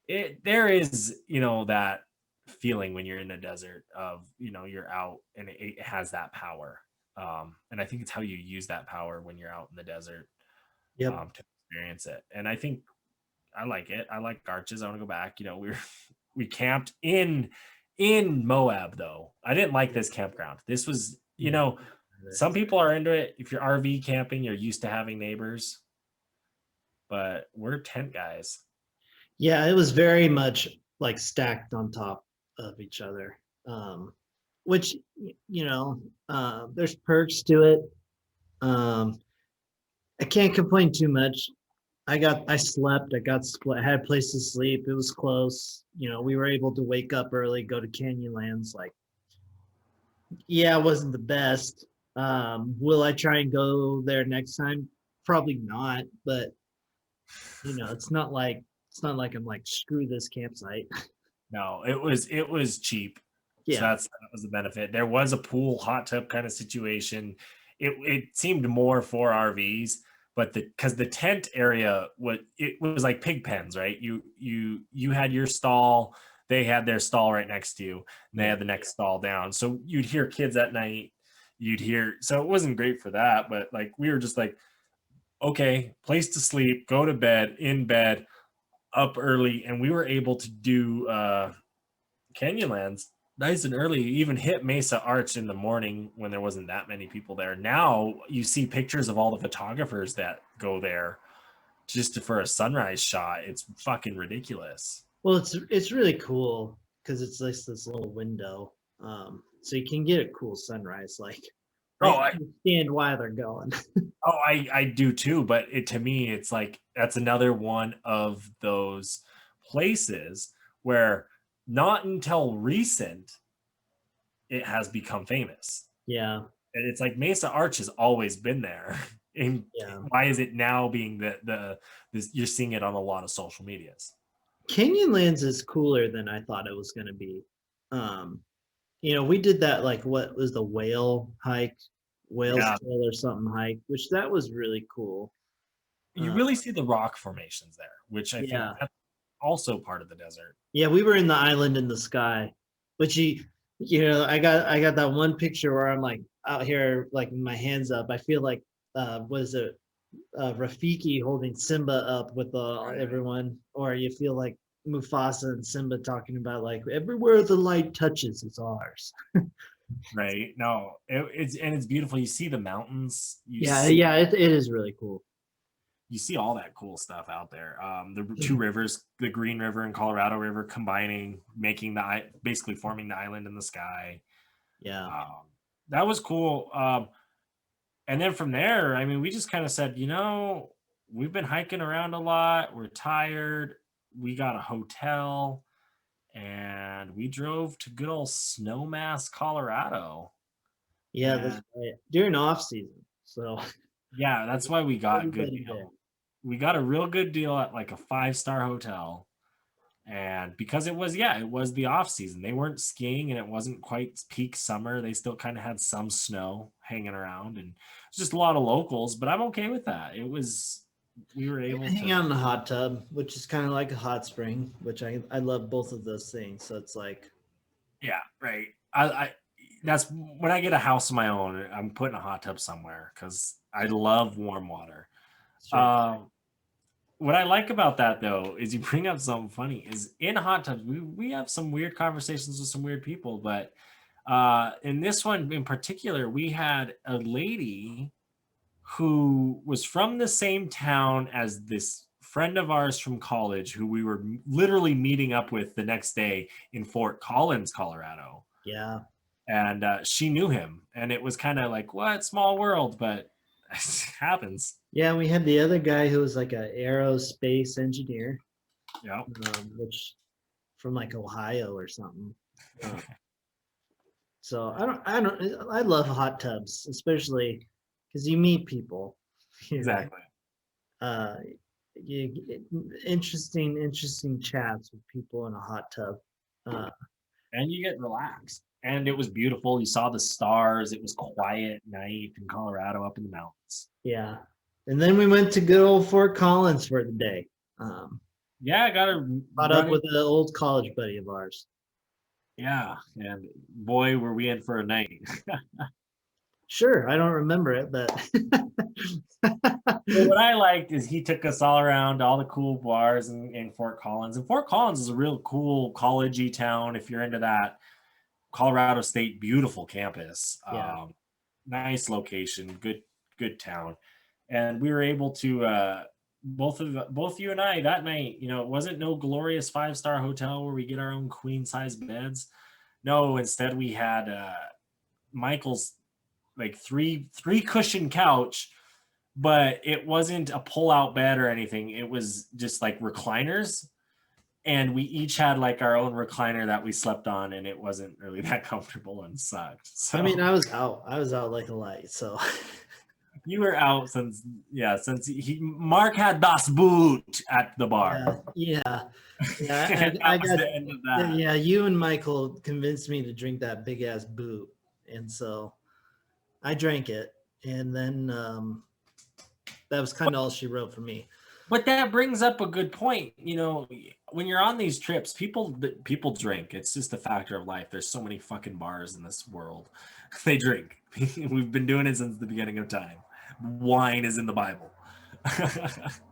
There is, that feeling when you're in a desert of, you're out and it has that power. And I think it's how you use that power when you're out in the desert Yep. to experience it. And I think I like it. I like arches. I want to go back. We camped in Moab though. I didn't like this campground. This was, some people are into it. If you're RV camping, you're used to having neighbors, but we're tent guys. Yeah, it was very much like stacked on top of each other, which there's perks to it. I can't complain too much. I slept. I had a place to sleep. It was close. We were able to wake up early, go to Canyonlands. Like, yeah, it wasn't the best. Will I try and go there next time? Probably not. But it's not like I'm like, screw this campsite. No, it was cheap. So Yeah. that was the benefit. There was a pool, hot tub kind of situation. It seemed more for RVs, but because the tent area was like pig pens, right? You had your stall, they had their stall right next to you, and they had the next stall down. So you'd hear kids at night. So it wasn't great for that, but like we were just like, okay, place to sleep, go to bed, in bed, up early, and we were able to do Canyonlands nice and early. You even hit Mesa Arch in the morning when there wasn't that many people there. Now you see pictures of all the photographers that go there just for a sunrise shot. It's fucking ridiculous. Well, it's really cool because it's like this little window, so you can get a cool sunrise. Like, I Oh, I, understand why they're going. I do too. But to me, it's like that's another one of those places where not until recent it has become famous. Yeah, And it's like Mesa Arch has always been there. And yeah. why is it now being this you're seeing it on a lot of social medias? Canyonlands is cooler than I thought it was going to be. We did that, like, what was the whale's Yeah. tail or something hike, which that was really cool. You really see the rock formations there, which I think Yeah. that's also part of the desert. Yeah, we were in the island in the sky. But I got that one picture where I'm like out here, like with my hands up. I feel like, was it Rafiki holding Simba up with everyone, or you feel like Mufasa and Simba talking about like everywhere the light touches is ours. Right. No, it's beautiful. You see the mountains. Yeah, it is really cool. You see all that cool stuff out there. The two rivers, the Green River and Colorado River, combining, making basically forming the island in the sky. Yeah. That was cool. And then from there, I mean, we just kind of said, we've been hiking around a lot. We're tired. We got a hotel, and we drove to good old Snowmass, Colorado. Yeah, that's right. During off season. So yeah, that's why we got good everybody there. deal. We got a real good deal at like a 5-star hotel. And because it was the off season. They weren't skiing and it wasn't quite peak summer. They still kind of had some snow hanging around, and it's just a lot of locals, but I'm okay with that. We were able hang to out in the hot tub, which is kind of like a hot spring, which I love both of those things. So it's like, yeah, right. I that's when I get a house of my own, I'm putting a hot tub somewhere because I love warm water. right. What I like about that though is you bring up something funny. Is in hot tubs we have some weird conversations with some weird people, but in this one in particular, we had a lady who was from the same town as this friend of ours from college, who we were literally meeting up with the next day in Fort Collins, Colorado. Yeah. And she knew him, and it was kind of like, what, small world, but it happens. Yeah, we had the other guy who was like an aerospace engineer, Yeah. which from like Ohio or something. So I love hot tubs, especially because you meet people. Exactly. You get interesting chats with people in a hot tub. And you get relaxed. And it was beautiful. You saw the stars. It was quiet night in Colorado up in the mountains. Yeah. And then we went to good old Fort Collins for the day. Yeah, I got to Caught up with an old college buddy of ours. Yeah, and boy, were we in for a night. Sure, I don't remember it, but Well, what I liked is he took us all around all the cool bars in Fort Collins. And Fort Collins is a real cool college-y town if you're into that. Colorado State, beautiful campus. Yeah. Nice location, good town. And we were able to both you and I that night, it wasn't no glorious 5-star hotel where we get our own queen size beds. No, instead we had Michael's like three cushion couch, but it wasn't a pull-out bed or anything. It was just like recliners, and we each had like our own recliner that we slept on, and it wasn't really that comfortable and sucked. So I mean, I was out like a light. So you were out since Mark had Das Boot at the bar. Yeah. I got the end of that. Yeah, you and Michael convinced me to drink that big ass boot, and so I drank it, and then that was kind of all she wrote for me. But that brings up a good point. When you're on these trips, people drink. It's just a factor of life. There's so many fucking bars in this world. They drink. We've been doing it since the beginning of time. Wine is in the Bible.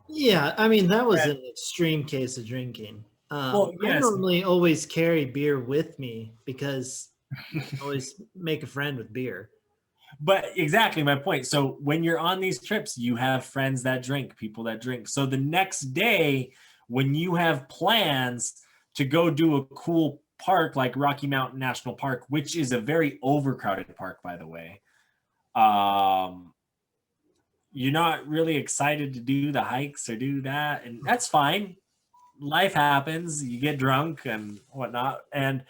Yeah, I mean, that was an extreme case of drinking. Well, yes. I normally always carry beer with me because I always make a friend with beer. But exactly my point. So when you're on these trips, you have friends that drink, people that drink. So the next day, when you have plans to go do a cool park like Rocky Mountain National Park, which is a very overcrowded park, by the way, you're not really excited to do the hikes or do that. And that's fine. Life happens. You get drunk and whatnot. And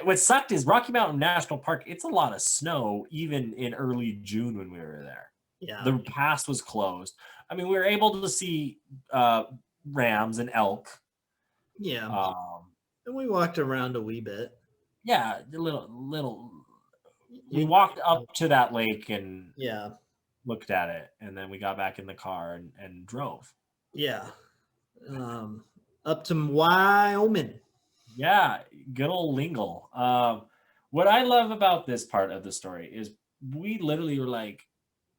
what sucked is Rocky Mountain National Park, it's a lot of snow, even in early June when we were there. Yeah. The pass was closed. I mean, we were able to see rams and elk. Yeah. And we walked around a wee bit. Yeah, a little. We walked up to that lake and looked at it, and then we got back in the car and drove. Yeah. Up to Wyoming. Yeah, good old Lingle. What I love about this part of the story is we literally were like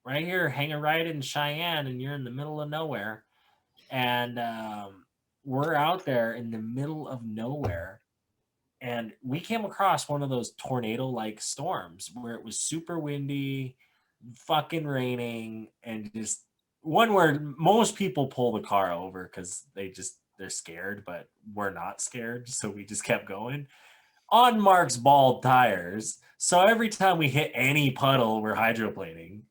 right here, hanging right in Cheyenne, and you're in the middle of nowhere, and we're out there in the middle of nowhere, and we came across one of those tornado-like storms where it was super windy, fucking raining, and just one where most people pull the car over because they're scared, but we're not scared, so we just kept going on Mark's bald tires. So every time we hit any puddle, we're hydroplaning.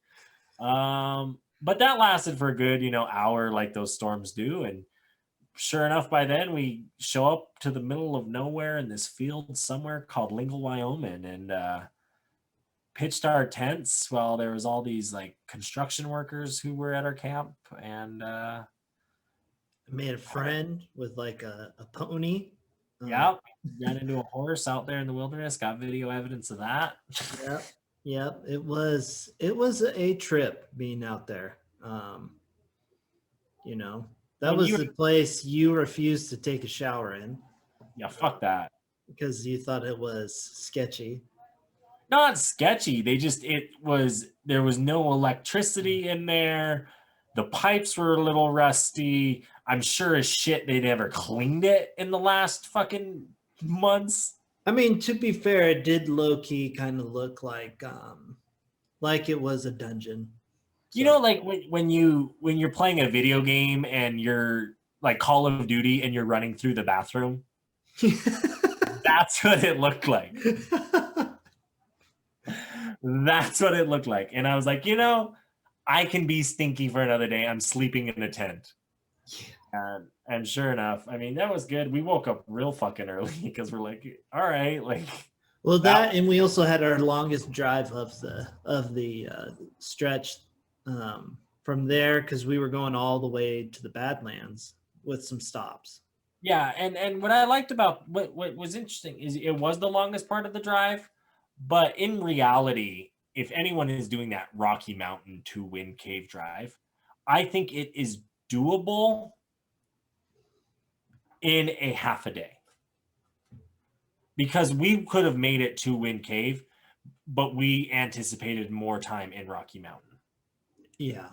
But that lasted for a good, hour like those storms do. And sure enough, by then we show up to the middle of nowhere in this field somewhere called Lingle, Wyoming, and pitched our tents while there was all these like construction workers who were at our camp. And I made a friend with like a pony. yeah, ran into a horse out there in the wilderness. Got video evidence of that. Yep. Yep. It was a trip being out there. You know, that When was you, the place you refused to take a shower in yeah, fuck that. because you thought it was sketchy. Not sketchy. There was no electricity in there. The pipes were a little rusty. I'm sure as shit they never cleaned it in the last fucking months. I mean, to be fair, it did low key kind of look like it was a dungeon. You know, like when you're playing a video game and you're like Call of Duty and you're running through the bathroom. That's what it looked like. That's what it looked like. And I was like, I can be stinky for another day. I'm sleeping in a tent. And sure enough, I mean, that was good. We woke up real fucking early because we're like, all right, like. Well, that and we also had our longest drive of the stretch from there because we were going all the way to the Badlands with some stops. Yeah, and what I liked about what was interesting is it was the longest part of the drive, but in reality, if anyone is doing that Rocky Mountain to Wind Cave drive, I think it is doable in a half a day. Because we could have made it to Wind Cave, but we anticipated more time in Rocky Mountain. Yeah.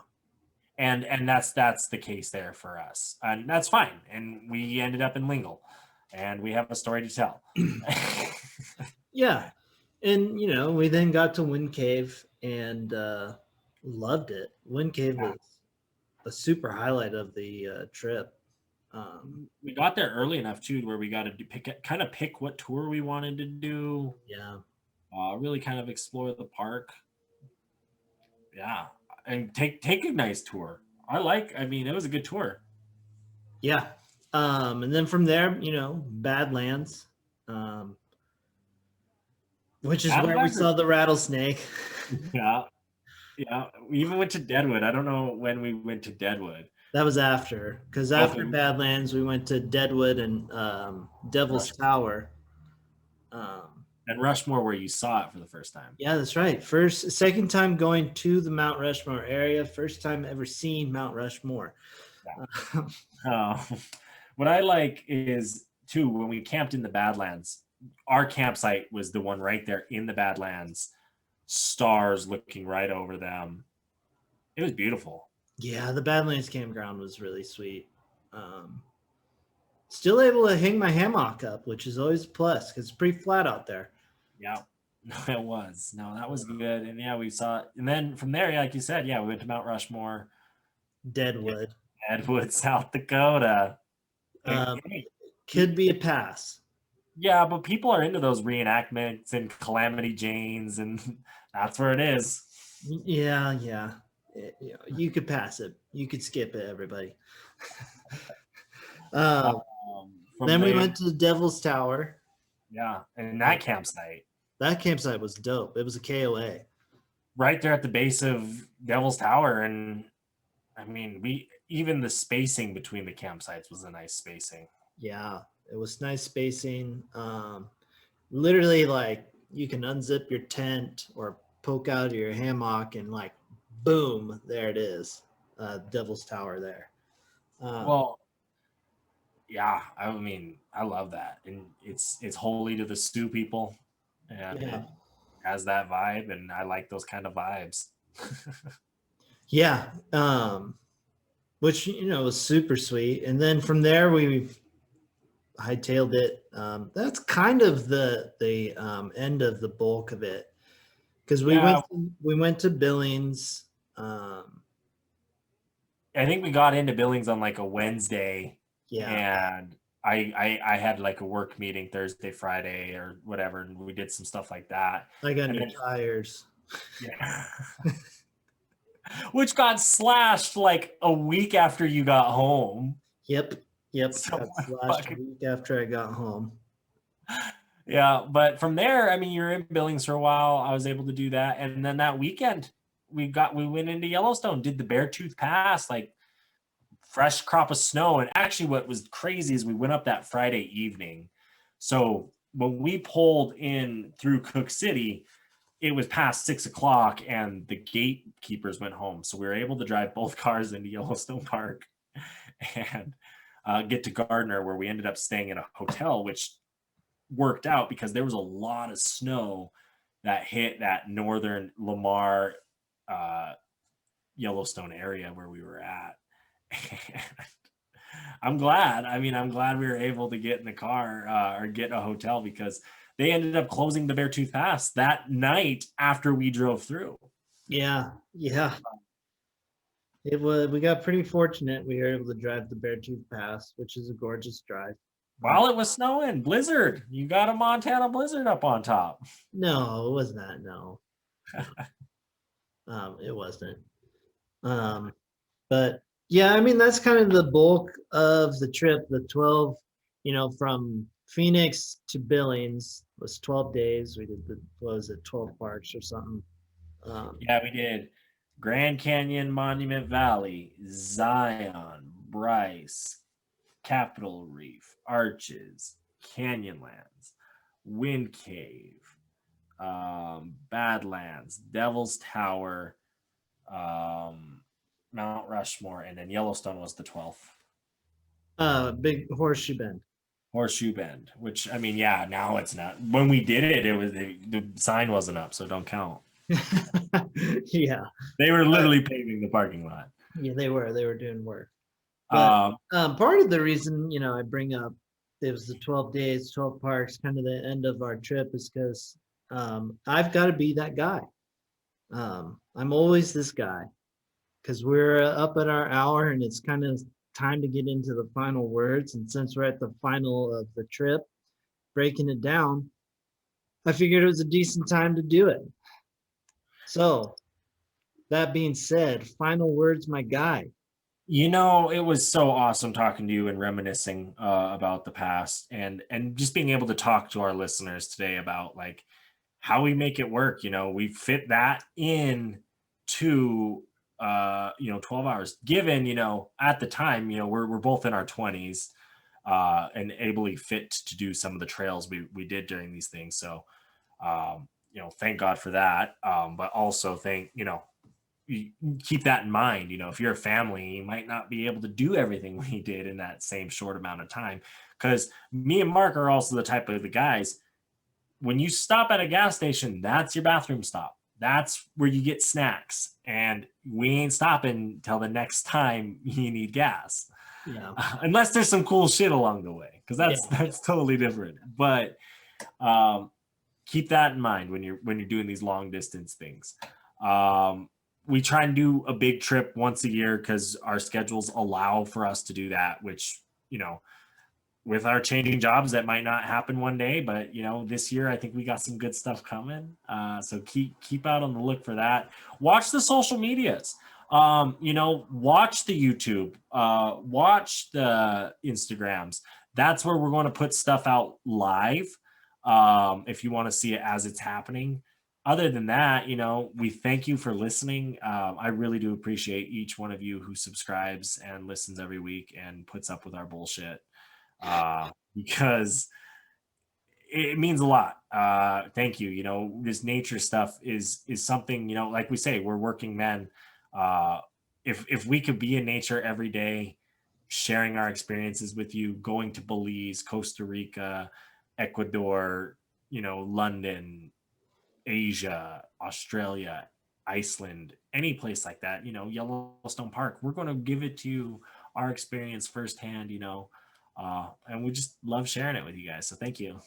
And that's the case there for us. And that's fine. And we ended up in Lingle. And we have a story to tell. Yeah. And we then got to Wind Cave and loved it. Wind Cave was a super highlight of the trip. We got there early enough too, where we got to pick what tour we wanted to do. Yeah. Really kind of explore the park. Yeah, and take a nice tour. I mean, it was a good tour. Yeah. And then from there, Badlands, which is where we saw the rattlesnake. Yeah. Yeah. We even went to Deadwood. I don't know when we went to Deadwood. That was after, because after Badlands, we went to Deadwood and Devil's Tower. And Rushmore, where you saw it for the first time. Yeah, that's right. Second time going to the Mount Rushmore area. First time ever seeing Mount Rushmore. Yeah. What I like is, too, when we camped in the Badlands, our campsite was the one right there in the Badlands. Stars looking right over them. It was beautiful. Yeah, the Badlands campground was really sweet. Still able to hang my hammock up, which is always a plus because it's pretty flat out there. Yeah, it was. No, that was good. And yeah, we saw it. And then from there, like you said, we went to Mount Rushmore. Deadwood, South Dakota. Could be a pass. Yeah, but people are into those reenactments and Calamity Janes, and that's where it is. Yeah. You could pass it. You could skip it, everybody. Then we went to the Devil's Tower. Yeah, and that campsite. That campsite was dope. It was a KOA. Right there at the base of Devil's Tower. And I mean, even the spacing between the campsites was a nice spacing. Yeah, it was nice spacing. Literally, like, you can unzip your tent or poke out of your hammock and, like, boom, there it is. Devil's Tower there. Well, yeah, I mean, I love that, and it's holy to the Sioux people, and Yeah. it has that vibe, and I like those kind of vibes. Yeah. Which, was super sweet. And then from there, we hightailed it. That's kind of the end of the bulk of it, because Yeah, we went to Billings. Um, I think we got into Billings on like a Wednesday, yeah, and I had like a work meeting Thursday, Friday, or whatever, and we did some stuff like that, I got and new then tires. yeah, which got slashed like a week after you got home. Yep, yep. So Got slashed a week after I got home. yeah, but from there, I mean, you're in Billings for a while. I was able to do that, and then that weekend we went into Yellowstone, did the Beartooth Pass, like fresh crop of snow. And actually, what was crazy is we went up that Friday evening. So when we pulled in through Cook City, it was past 6 o'clock, and the gatekeepers went home. So we were able to drive both cars into Yellowstone Park and get to Gardner, where we ended up staying in a hotel, which worked out because there was a lot of snow that hit that northern Lamar, uh, Yellowstone area where we were at. I'm glad. I mean, I'm glad we were able to get in the car or get a hotel, because they ended up closing the Beartooth Pass that night after we drove through. Yeah, yeah. It was. We got pretty fortunate. We were able to drive the Beartooth Pass, which is a gorgeous drive. While it was snowing, blizzard. You got a Montana blizzard up on top. No, it was not. No, no. It wasn't. Um, but yeah, I mean that's kind of the bulk of the trip. The 12, from Phoenix to Billings was 12 days. We did the what was it, 12 parks or something. Yeah, we did Grand Canyon, Monument Valley, Zion, Bryce, Capitol Reef, Arches, Canyonlands, Wind Cave, Badlands, Devil's Tower, Mount Rushmore, and then Yellowstone was the 12th. Big Horseshoe Bend. Horseshoe Bend, which, I mean, yeah, now it's not. When we did it, the sign wasn't up, so don't count. Yeah, They were literally paving the parking lot. yeah, they were doing work. But Um, part of the reason, I bring up it was the 12 days, 12 parks, kind of the end of our trip, is because I've got to be that guy. I'm always this guy, because we're up at our hour and it's kind of time to get into the final words. And since we're at the final of the trip, breaking it down, I figured it was a decent time to do it. So, that being said, final words, my guy. it was so awesome talking to you and reminiscing about the past, and just being able to talk to our listeners today about like how we make it work. We fit that in to 12 hours, given at the time, we're both in our 20s, and ably fit to do some of the trails we did during these things. So thank God for that. But also you keep that in mind. If you're a family, you might not be able to do everything we did in that same short amount of time, because me and Mark are also the type of the guys, when you stop at a gas station, that's your bathroom stop. That's where you get snacks, and we ain't stopping till the next time you need gas, Yeah. unless there's some cool shit along the way, because that's totally different. But keep that in mind when you're doing these long distance things. We try and do a big trip once a year because our schedules allow for us to do that, which with our changing jobs, that might not happen one day, but this year I think we got some good stuff coming. So keep out on the look for that. Watch the social medias. Watch the YouTube. Watch the Instagrams. That's where we're going to put stuff out live. If you want to see it as it's happening. Other than that, we thank you for listening. I really do appreciate each one of you who subscribes and listens every week and puts up with our bullshit. Because it means a lot. Thank you. This nature stuff is something, like we say, we're working men. If we could be in nature every day, sharing our experiences with you, going to Belize, Costa Rica, Ecuador, London, Asia, Australia, Iceland, any place like that, Yellowstone Park. We're going to give it to you, our experience firsthand, and we just love sharing it with you guys. So thank you.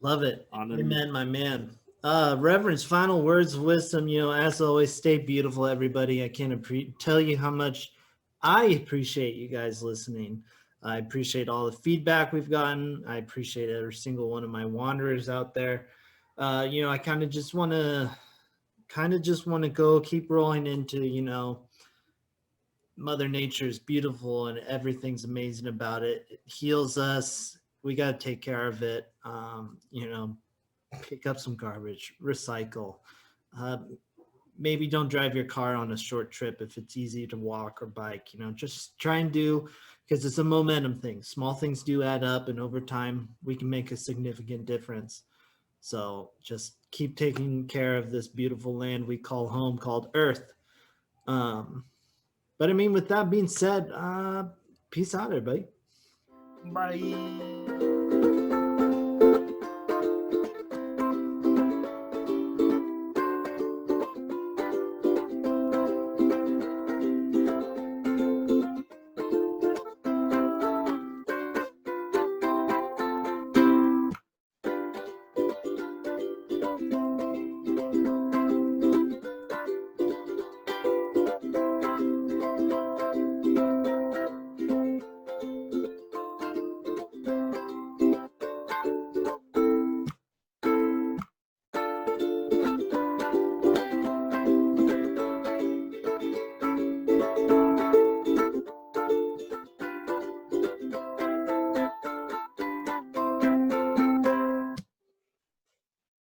Love it. On the Amen, my man. Reverend's final words of wisdom, as always, stay beautiful, everybody. I can't tell you how much I appreciate you guys listening. I appreciate all the feedback we've gotten. I appreciate every single one of my wanderers out there. I kind of just want to go keep rolling into, Mother Nature is beautiful and everything's amazing about it. It heals us. We got to take care of it. Pick up some garbage, recycle. Uh, Maybe don't drive your car on a short trip if it's easy to walk or bike. Just try and do, because it's a momentum thing. Small things do add up, and over time, we can make a significant difference. So just keep taking care of this beautiful land we call home, called Earth. But I mean, with that being said, peace out, everybody. Bye.